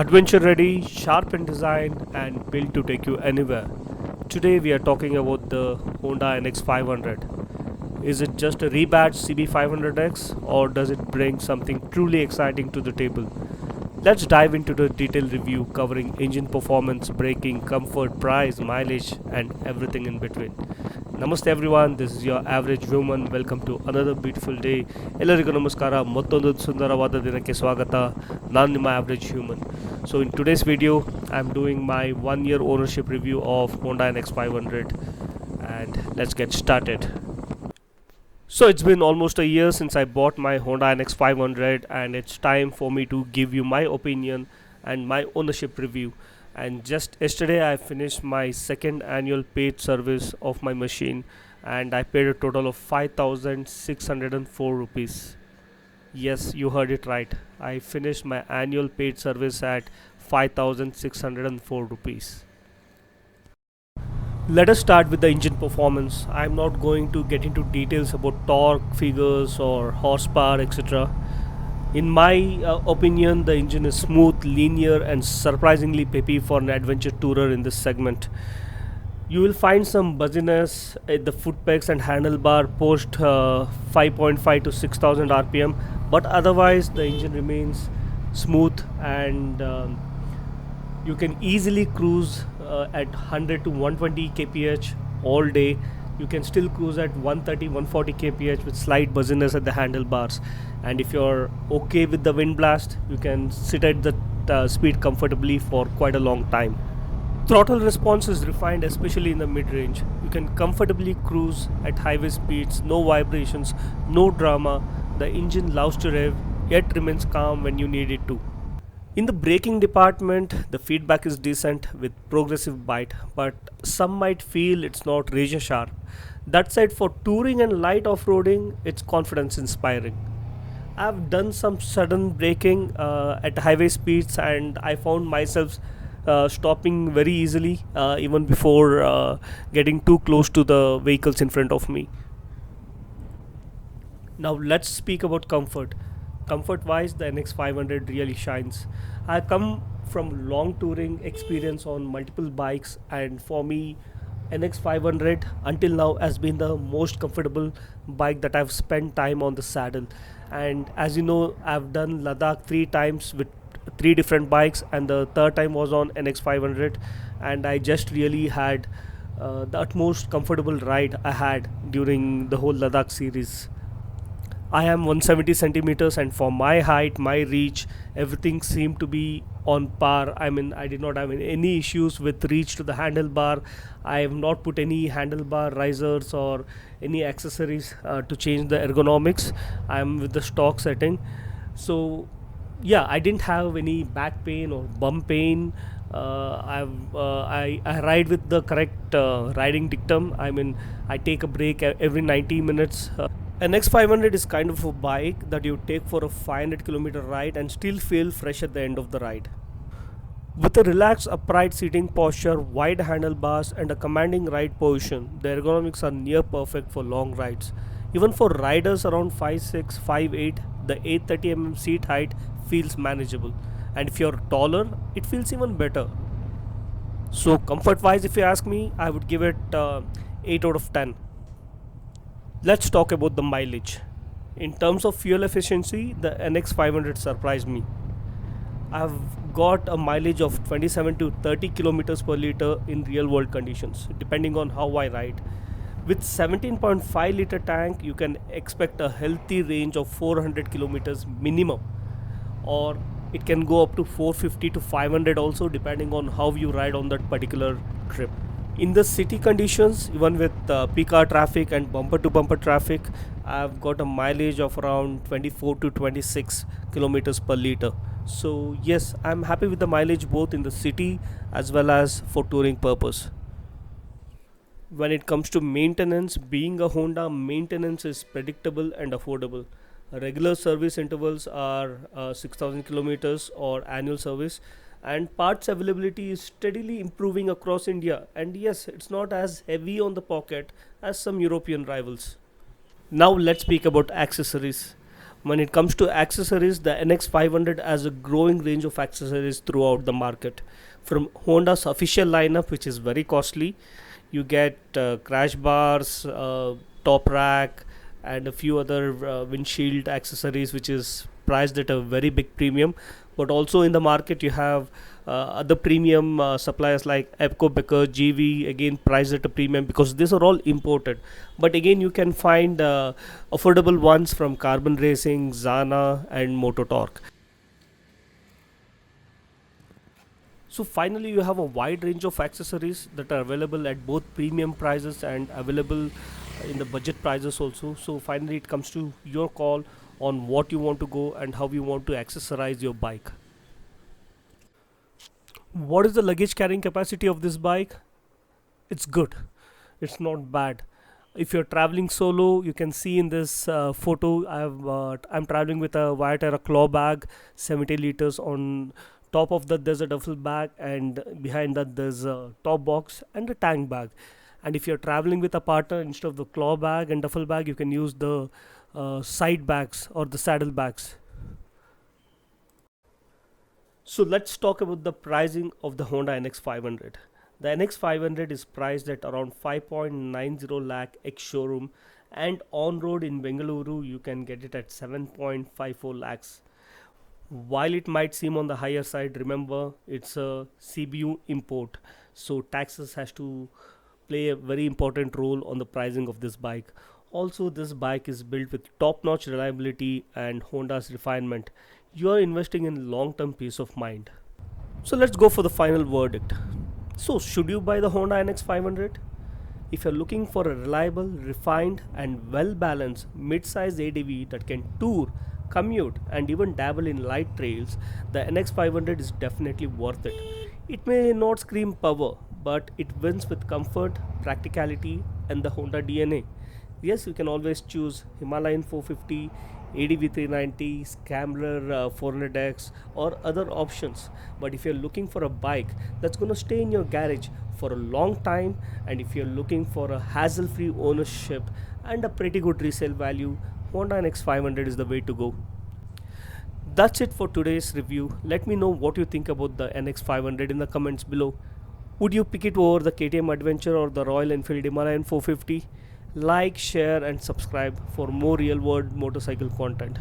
Adventure ready, sharp in design, and built to take you anywhere. Today we are talking about the Honda NX500. Is it just a rebadged CB500X or does it bring something truly exciting to the table? Let's dive into the detailed review covering engine performance, braking, comfort, price, mileage, and everything in between. Namaste everyone, this is your average human. Welcome to another beautiful day. ಎಲ್ಲರಿಗೂ ನಮಸ್ಕಾರ ಮತ್ತೊಂದು ಸುಂದರವಾದ ದಿನಕ್ಕೆ ಸ್ವಾಗತ. ನಾನು ನಿಮ್ಮ average human. So in today's video, I'm doing my 1 year ownership review of Honda NX500 and let's get started. So it's been almost a year since I bought my Honda NX500 and it's time for me to give you my opinion and my ownership review. And just yesterday I finished my second annual paid service of my machine and I paid a total of 5,604 rupees. Yes, you heard it right. I finished my annual paid service at 5,604 rupees. Let us start with the engine performance. I'm not going to get into details about torque figures or horsepower, etc. In my opinion, the engine is smooth, linear, and surprisingly peppy for an adventure tourer in this segment. You will find some buzziness at the foot pegs and handlebar post 5.5 to 6,000 rpm, but otherwise the engine remains smooth and you can easily cruise at 100 to 120 kph all day. You can still cruise at 130 140 kph with slight buzziness at the handlebars, and if you're okay with the wind blast, you can sit at the speed comfortably for quite a long time. Throttle response is refined, especially in the mid-range. You can comfortably cruise at highway speeds, no vibrations, no drama. The engine loves to rev, yet remains calm when you need it to. In the braking department, the feedback is decent with progressive bite, but some might feel it's not razor sharp. That said, for touring and light off-roading, it's confidence inspiring. I've done some sudden braking at highway speeds and I found myself stopping very easily even before getting too close to the vehicles in front of me. Now let's speak about comfort. Comfort wise, the NX500 really shines. I come from long touring experience on multiple bikes, and for me, NX500 until now has been the most comfortable bike that I've spent time on the saddle. And as you know, I've done Ladakh 3 times with 3 different bikes, and the third time was on NX500, and I just really had the utmost comfortable ride I had during the whole Ladakh series. I am 170 centimeters, and for my height, my reach, everything seemed to be on par. I mean, I did not have any issues with reach to the handlebar. I have not put any handlebar risers or any accessories to change the ergonomics. I am with the stock setting. So, yeah, I didn't have any back pain or bum pain. I ride with the correct riding dictum. I mean, I take a break every 90 minutes. An X500 is kind of a bike that you take for a 500-kilometer ride and still feel fresh at the end of the ride. With a relaxed upright seating posture, wide handlebars, and a commanding ride position, the ergonomics are near perfect for long rides. Even for riders around 5'6", 5'8", the 830 seat height feels manageable. And if you're taller, it feels even better. So comfort-wise, if you ask me, I would give it 8 out of 10. Let's talk about the mileage. In terms of fuel efficiency, the NX500 surprised me. I've got a mileage of 27 to 30 kilometers per liter in real world conditions, depending on how I ride. With 17.5 liter tank, you can expect a healthy range of 400 kilometers minimum, or it can go up to 450 to 500 also, depending on how you ride on that particular trip. In the city conditions, even with peak hour traffic and bumper to bumper traffic, I've got a mileage of around 24 to 26 kilometers per liter. So yes, I'm happy with the mileage both in the city as well as for touring purpose. When it comes to maintenance, being a Honda, maintenance is predictable and affordable. Regular service intervals are 6,000 kilometers or annual service, and parts availability is steadily improving across India. And yes, it's not as heavy on the pocket as some European rivals. Now let's speak about accessories. When it comes to accessories, the NX500 has a growing range of accessories throughout the market. From Honda's official lineup, which is very costly, you get crash bars, top rack, and a few other windshield accessories, which is priced at a very big premium. But also in the market, you have other premium suppliers like Epco, Becker, GV, again priced at a premium because these are all imported. But again, you can find affordable ones from Carbon Racing, Zana, and Mototorque. So finally, you have a wide range of accessories that are available at both premium prices and available in the budget prices also. So finally, it comes to your call on what you want to go and how you want to accessorize your bike. What is the luggage carrying capacity of this bike? It's good. It's not bad. If you're traveling solo, you can see in this photo, I'm traveling with a Viaterra claw bag, 70 liters. On top of that there's a duffel bag, and behind that there's a top box and a tank bag. And if you're traveling with a partner, instead of the claw bag and duffel bag, you can use the side bags or the saddle bags. So let's talk about the pricing of the Honda NX500. The NX500 is priced at around 5.90 lakh ex showroom, and on road in Bengaluru you can get it at 7.54 lakhs. While it might seem on the higher side, remember it's a CBU import, so taxes has to play a very important role on the pricing of this bike. Also, this bike is built with top-notch reliability and Honda's refinement. You are investing in long-term peace of mind. So let's go for the final verdict. So should you buy the Honda NX500? If you're looking for a reliable, refined and well-balanced mid-size ADV that can tour, commute and even dabble in light trails, the NX500 is definitely worth it. It may not scream power, but it wins with comfort, practicality and the Honda DNA. Yes, you can always choose Himalayan 450, ADV 390, Scrambler 400X or other options. But if you're looking for a bike that's going to stay in your garage for a long time, and if you're looking for a hassle-free ownership and a pretty good resale value, Honda NX500 is the way to go. That's it for today's review. Let me know what you think about the NX500 in the comments below. Would you pick it over the KTM Adventure or the Royal Enfield Himalayan 450? Like, share and subscribe for more real world motorcycle content.